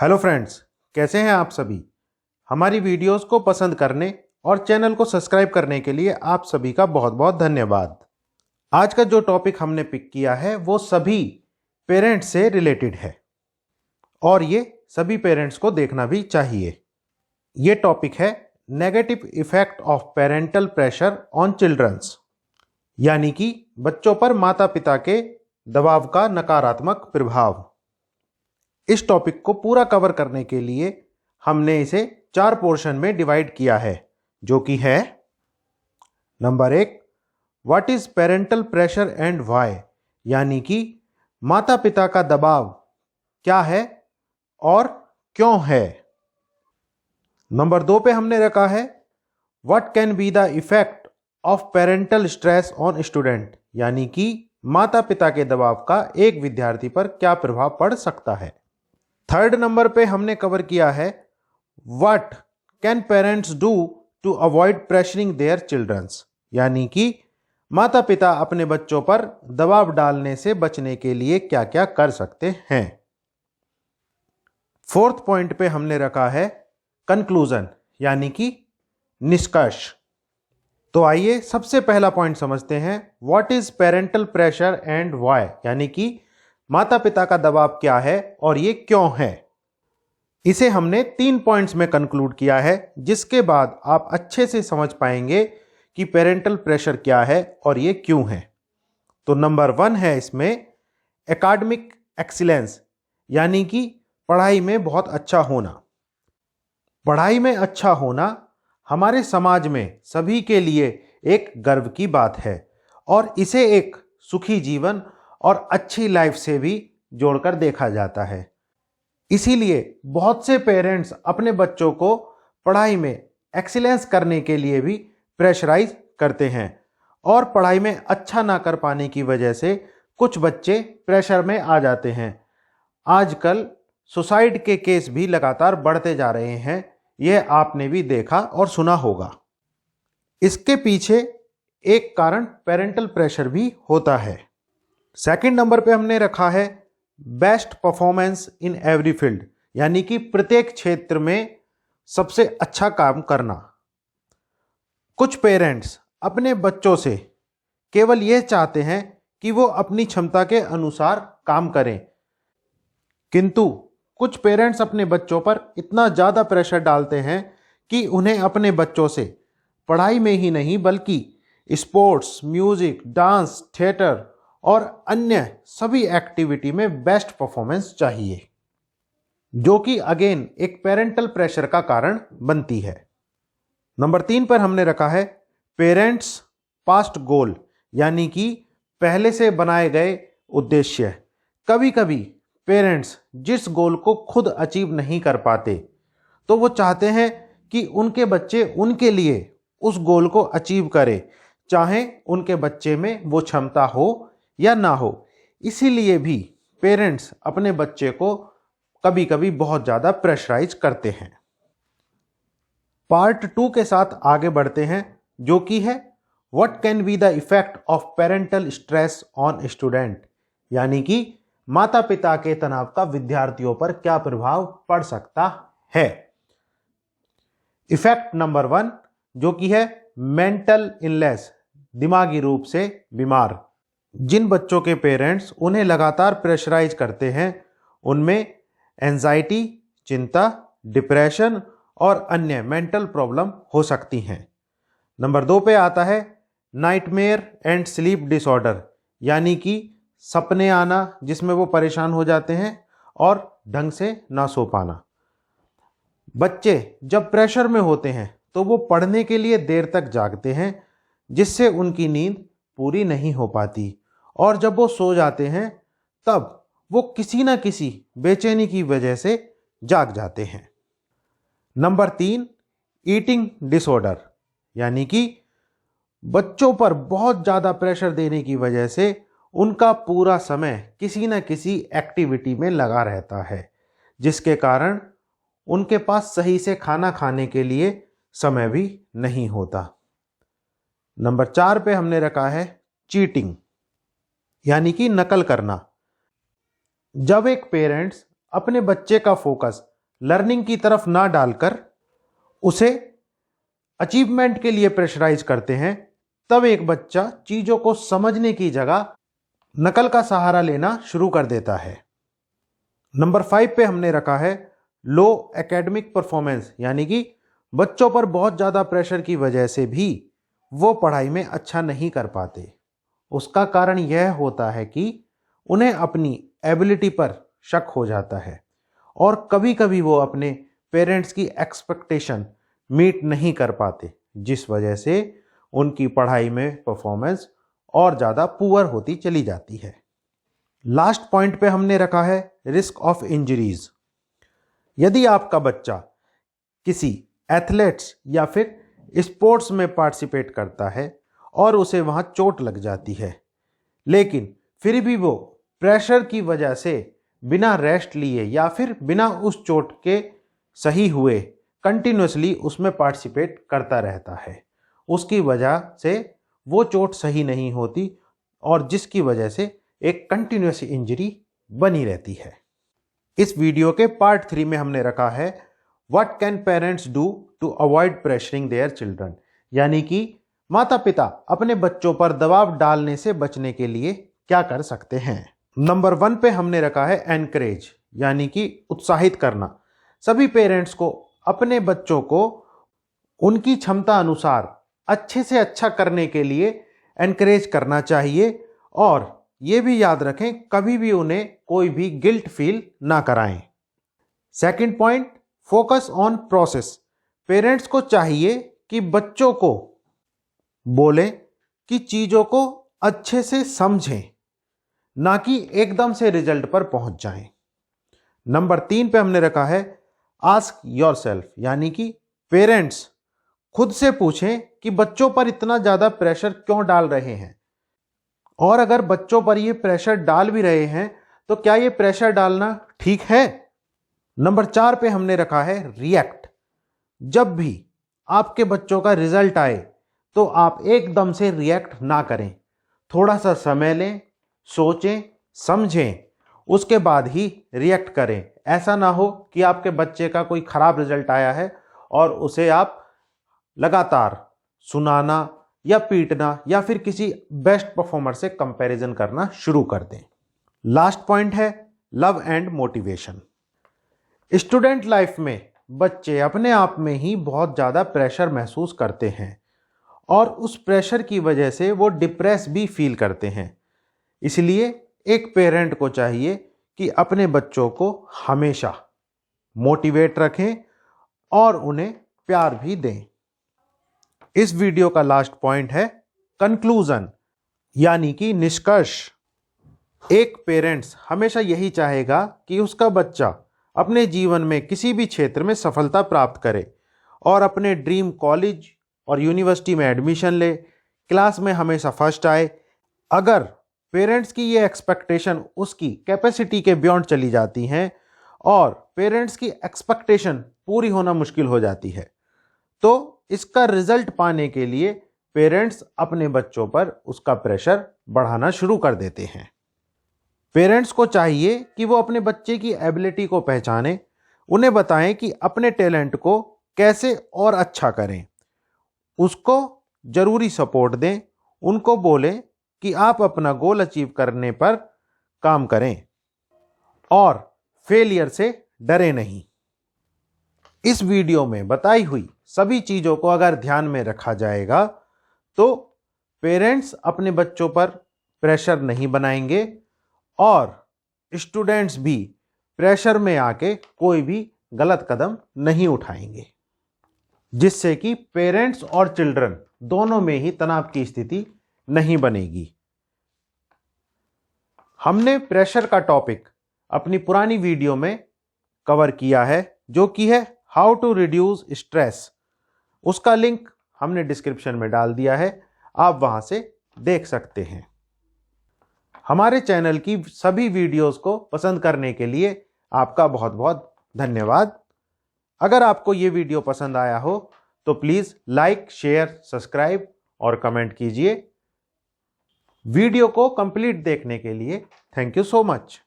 Hello friends, कैसे हैं आप सभी। हमारी वीडियोस को पसंद करने और चैनल को सब्सक्राइब करने के लिए आप सभी का बहुत बहुत धन्यवाद। आज का जो टॉपिक हमने पिक किया है वो सभी पेरेंट्स से रिलेटेड है और ये सभी पेरेंट्स को देखना भी चाहिए। ये टॉपिक है negative effect of parental pressure on childrens, यानी कि बच्चों पर माता पिता के दबाव का नकारात्मक प्रभाव। इस टॉपिक को पूरा कवर करने के लिए हमने इसे 4 पोर्शन में डिवाइड किया है, जो कि है number 1, what is parental pressure and why, यानी कि माता पिता का दबाव क्या है और क्यों है। नंबर 2 पे हमने रखा है what can be the effect of parental stress on student, यानी कि माता पिता के दबाव का एक विद्यार्थी पर क्या प्रभाव पड़ सकता है। थर्ड नंबर पे हमने कवर किया है what can parents do to avoid pressuring their childrens, यानी कि माता पिता अपने बच्चों पर दबाव डालने से बचने के लिए क्या क्या कर सकते हैं। फोर्थ पॉइंट पे हमने रखा है कंक्लूजन, यानी कि निष्कर्ष। तो आइए सबसे पहला पॉइंट समझते हैं, what is parental pressure and why, यानी कि माता पिता का दबाव क्या है और ये क्यों है। इसे हमने 3 पॉइंट्स में कंक्लूड किया है, जिसके बाद आप अच्छे से समझ पाएंगे कि पेरेंटल प्रेशर क्या है और ये क्यों है। तो नंबर 1 है इसमें एकेडमिक एक्सीलेंस, यानी कि पढ़ाई में बहुत अच्छा होना। पढ़ाई में अच्छा होना हमारे समाज में सभी के लिए एक गर्व की बात है और इसे एक सुखी जीवन और अच्छी लाइफ से भी जोड़कर देखा जाता है। इसीलिए बहुत से पेरेंट्स अपने बच्चों को पढ़ाई में एक्सीलेंस करने के लिए भी प्रेशराइज करते हैं और पढ़ाई में अच्छा ना कर पाने की वजह से कुछ बच्चे प्रेशर में आ जाते हैं। आजकल सुसाइड के केस भी लगातार बढ़ते जा रहे हैं, यह आपने भी देखा और सुना होगा। इसके पीछे एक कारण पेरेंटल प्रेशर भी होता है। सेकंड नंबर पे हमने रखा है best performance in every field, यानी कि प्रत्येक क्षेत्र में सबसे अच्छा काम करना। कुछ पेरेंट्स अपने बच्चों से केवल यह चाहते हैं कि वो अपनी क्षमता के अनुसार काम करें, किंतु कुछ पेरेंट्स अपने बच्चों पर इतना ज़्यादा प्रेशर डालते हैं कि उन्हें अपने बच्चों से पढ़ाई में ही नहीं बल्कि स्पोर्ट्स, म्यूजिक, डांस, थिएटर और अन्य सभी एक्टिविटी में बेस्ट परफॉर्मेंस चाहिए, जो कि अगेन एक पेरेंटल प्रेशर का कारण बनती है। नंबर 3 पर हमने रखा है पेरेंट्स पास्ट गोल, यानी कि पहले से बनाए गए उद्देश्य। कभी कभी पेरेंट्स जिस गोल को खुद अचीव नहीं कर पाते तो वो चाहते हैं कि उनके बच्चे उनके लिए उस गोल को अचीव करे, चाहे उनके बच्चे में वो क्षमता हो या ना हो। इसीलिए भी पेरेंट्स अपने बच्चे को कभी कभी बहुत ज़्यादा प्रेशराइज करते हैं। पार्ट 2 के साथ आगे बढ़ते हैं, जो कि है what can be the effect of parental stress on student, यानी कि माता पिता के तनाव का विद्यार्थियों पर क्या प्रभाव पड़ सकता है। इफेक्ट नंबर 1, जो कि है मेंटल इलनेस, दिमागी रूप से बीमार। जिन बच्चों के पेरेंट्स उन्हें लगातार प्रेशराइज करते हैं उनमें एंजाइटी, चिंता, डिप्रेशन और अन्य मेंटल प्रॉब्लम हो सकती हैं। नंबर 2 पे आता है नाइटमेयर एंड स्लीप डिसऑर्डर, यानी कि सपने आना जिसमें वो परेशान हो जाते हैं और ढंग से ना सो पाना। बच्चे जब प्रेशर में होते हैं तो वो पढ़ने के लिए देर तक जागते हैं, जिससे उनकी नींद पूरी नहीं हो पाती और जब वो सो जाते हैं तब वो किसी ना किसी बेचैनी की वजह से जाग जाते हैं। नंबर 3, ईटिंग डिसऑर्डर, यानी कि बच्चों पर बहुत ज़्यादा प्रेशर देने की वजह से उनका पूरा समय किसी न किसी एक्टिविटी में लगा रहता है, जिसके कारण उनके पास सही से खाना खाने के लिए समय भी नहीं होता। नंबर 4 पे हमने रखा है चीटिंग, यानी कि नकल करना। जब एक पेरेंट्स अपने बच्चे का फोकस लर्निंग की तरफ ना डालकर उसे अचीवमेंट के लिए प्रेशराइज करते हैं, तब एक बच्चा चीजों को समझने की जगह नकल का सहारा लेना शुरू कर देता है। नंबर 5 पे हमने रखा है लो एकेडमिक परफॉर्मेंस, यानी कि बच्चों पर बहुत ज़्यादा प्रेशर की वजह से भी वो पढ़ाई में अच्छा नहीं कर पाते। उसका कारण यह होता है कि उन्हें अपनी एबिलिटी पर शक हो जाता है और कभी कभी वो अपने पेरेंट्स की एक्सपेक्टेशन मीट नहीं कर पाते, जिस वजह से उनकी पढ़ाई में परफॉर्मेंस और ज़्यादा पुअर होती चली जाती है। लास्ट पॉइंट पे हमने रखा है रिस्क ऑफ इंजरीज। यदि आपका बच्चा किसी एथलेट्स या फिर स्पोर्ट्स में पार्टिसिपेट करता है और उसे वहाँ चोट लग जाती है, लेकिन फिर भी वो प्रेशर की वजह से बिना रेस्ट लिए या फिर बिना उस चोट के सही हुए कंटिन्यूसली उसमें पार्टिसिपेट करता रहता है, उसकी वजह से वो चोट सही नहीं होती और जिसकी वजह से एक कंटिन्यूस इंजरी बनी रहती है। इस वीडियो के पार्ट 3 में हमने रखा है what can parents do to avoid pressuring their children, यानी कि माता पिता अपने बच्चों पर दबाव डालने से बचने के लिए क्या कर सकते हैं। नंबर 1 पे हमने रखा है एनकरेज, यानी कि उत्साहित करना। सभी पेरेंट्स को अपने बच्चों को उनकी क्षमता अनुसार अच्छे से अच्छा करने के लिए एनकरेज करना चाहिए और ये भी याद रखें कभी भी उन्हें कोई भी गिल्ट फील ना कराएं। Second point, focus on process. Parents को चाहिए कि बच्चों को बोलें कि चीज़ों को अच्छे से समझें, ना कि एकदम से रिजल्ट पर पहुंच जाएं। नंबर 3 पे हमने रखा है आस्क योरसेल्फ, यानी कि पेरेंट्स खुद से पूछें कि बच्चों पर इतना ज़्यादा प्रेशर क्यों डाल रहे हैं, और अगर बच्चों पर ये प्रेशर डाल भी रहे हैं तो क्या ये प्रेशर डालना ठीक है। नंबर 4 पे हमने रखा है रिएक्ट। जब भी आपके बच्चों का रिजल्ट आए तो आप एकदम से रिएक्ट ना करें, थोड़ा सा समय लें, सोचें समझें, उसके बाद ही रिएक्ट करें। ऐसा ना हो कि आपके बच्चे का कोई खराब रिजल्ट आया है और उसे आप लगातार सुनाना या पीटना या फिर किसी बेस्ट परफॉर्मर से कंपैरिजन करना शुरू कर दें। लास्ट पॉइंट है love and motivation. Student life में बच्चे अपने आप में ही बहुत ज़्यादा प्रेशर महसूस करते हैं और उस प्रेशर की वजह से वो डिप्रेस भी फील करते हैं। इसलिए एक पेरेंट को चाहिए कि अपने बच्चों को हमेशा मोटिवेट रखें और उन्हें प्यार भी दें। इस वीडियो का लास्ट पॉइंट है कंक्लूजन, यानी कि निष्कर्ष। एक पेरेंट्स हमेशा यही चाहेगा कि उसका बच्चा अपने जीवन में किसी भी क्षेत्र में सफलता प्राप्त करे और अपने ड्रीम कॉलेज और यूनिवर्सिटी में एडमिशन ले, क्लास में हमेशा फर्स्ट आए। अगर पेरेंट्स की ये एक्सपेक्टेशन उसकी कैपेसिटी के बियॉन्ड चली जाती हैं और पेरेंट्स की एक्सपेक्टेशन पूरी होना मुश्किल हो जाती है, तो इसका रिजल्ट पाने के लिए पेरेंट्स अपने बच्चों पर उसका प्रेशर बढ़ाना शुरू कर देते हैं। पेरेंट्स को चाहिए कि वो अपने बच्चे की एबिलिटी को पहचानें, उन्हें बताएं कि अपने टैलेंट को कैसे और अच्छा करें, उसको ज़रूरी सपोर्ट दें, उनको बोलें कि आप अपना गोल अचीव करने पर काम करें और फेलियर से डरे नहीं। इस वीडियो में बताई हुई सभी चीज़ों को अगर ध्यान में रखा जाएगा तो पेरेंट्स अपने बच्चों पर प्रेशर नहीं बनाएंगे और स्टूडेंट्स भी प्रेशर में आके कोई भी गलत कदम नहीं उठाएंगे, जिससे कि पेरेंट्स और चिल्ड्रन दोनों में ही तनाव की स्थिति नहीं बनेगी। हमने प्रेशर का टॉपिक अपनी पुरानी वीडियो में कवर किया है, जो कि है हाउ टू रिड्यूस स्ट्रेस। उसका लिंक हमने डिस्क्रिप्शन में डाल दिया है, आप वहां से देख सकते हैं। हमारे चैनल की सभी वीडियोस को पसंद करने के लिए आपका बहुत बहुत धन्यवाद। अगर आपको ये वीडियो पसंद आया हो तो प्लीज़ लाइक, शेयर, सब्सक्राइब और कमेंट कीजिए। वीडियो को कंप्लीट देखने के लिए थैंक यू सो मच।